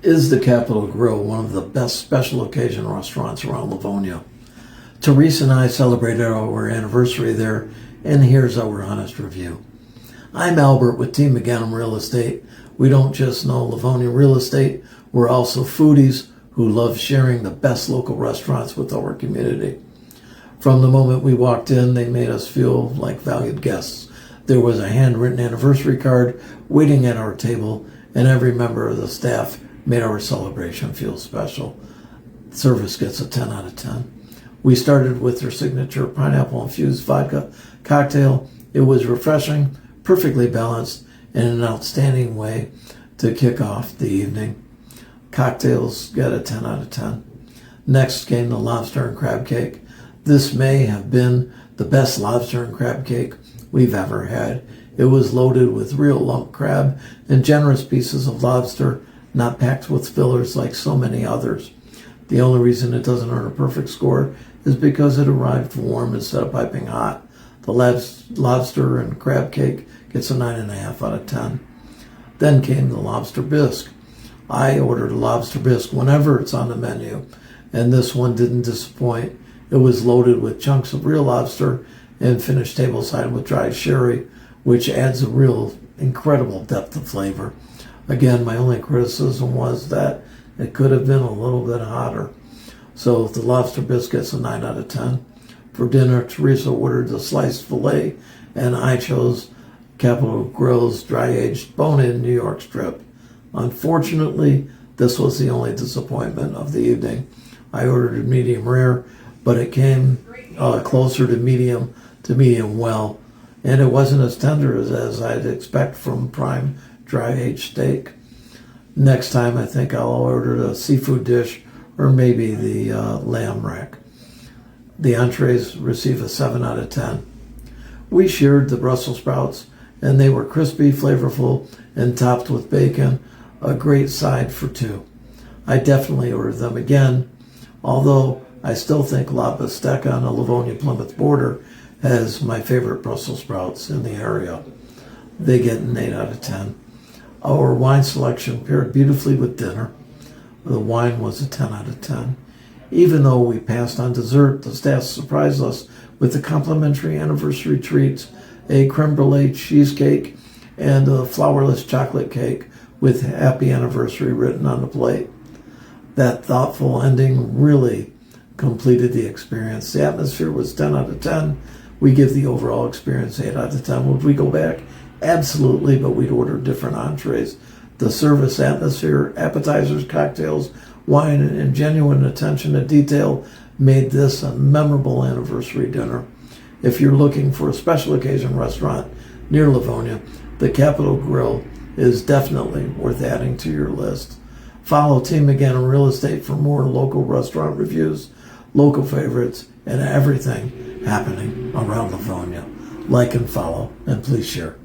Is the Capital Grille one of the best special occasion restaurants around Livonia? Theresa and I celebrated our anniversary there, and here's our honest review. I'm Albert with Team Mughannem Real Estate. We don't just know Livonia real estate, we're also foodies who love sharing the best local restaurants with our community. From the moment we walked in, they made us feel like valued guests. There was a handwritten anniversary card waiting at our table, and every member of the staff made our celebration feel special. Service gets a 10 out of 10. We started with their signature Pineapple-Infused Vodka cocktail. It was refreshing, perfectly balanced, and an outstanding way to kick off the evening. Cocktails get a 10 out of 10. Next came the lobster and crab cake. This may have been the best lobster and crab cake we've ever had. It was loaded with real lump crab and generous pieces of lobster, not packed with fillers like so many others. The only reason it doesn't earn a perfect score is because it arrived warm instead of piping hot. The lobster and crab cake gets a 9.5 out of 10. Then came the Lobster Bisque. I ordered a Lobster Bisque whenever it's on the menu, and this one didn't disappoint. It was loaded with chunks of real lobster and finished tableside with dried sherry, which adds a real incredible depth of flavor. Again, my only criticism was that it could have been a little bit hotter. So the Lobster Bisque gets a 9 out of 10. For dinner, Theresa ordered the sliced filet, and I chose Capital Grille's dry-aged bone-in New York strip. Unfortunately, this was the only disappointment of the evening. I ordered a medium rare, but it came closer to medium well, and it wasn't as tender as I'd expect from prime dry-aged steak. Next time, I think I'll order a seafood dish or maybe the lamb rack. The entrees receive a 7 out of 10. We shared the Brussels sprouts, and they were crispy, flavorful, and topped with bacon, a great side for two. I definitely ordered them again, although I still think Lobster Bisque on the Livonia-Plymouth border has my favorite Brussels sprouts in the area. They get an 8 out of 10. Our wine selection paired beautifully with dinner. The wine was a 10 out of 10. Even though we passed on dessert, the staff surprised us with the complimentary anniversary treats, a creme brulee cheesecake, and a flourless chocolate cake with happy anniversary written on the plate. That thoughtful ending really completed the experience. The atmosphere was 10 out of 10. We give the overall experience 8 out of 10. Would we go back? Absolutely, but we'd order different entrees. The service, atmosphere, appetizers, cocktails, wine, and genuine attention to detail made this a memorable anniversary dinner. If you're looking for a special occasion restaurant near Livonia, the Capital Grille is definitely worth adding to your list. Follow Team Mughannem Real Estate for more local restaurant reviews, local favorites, and everything happening around Livonia. Like and follow, and please share.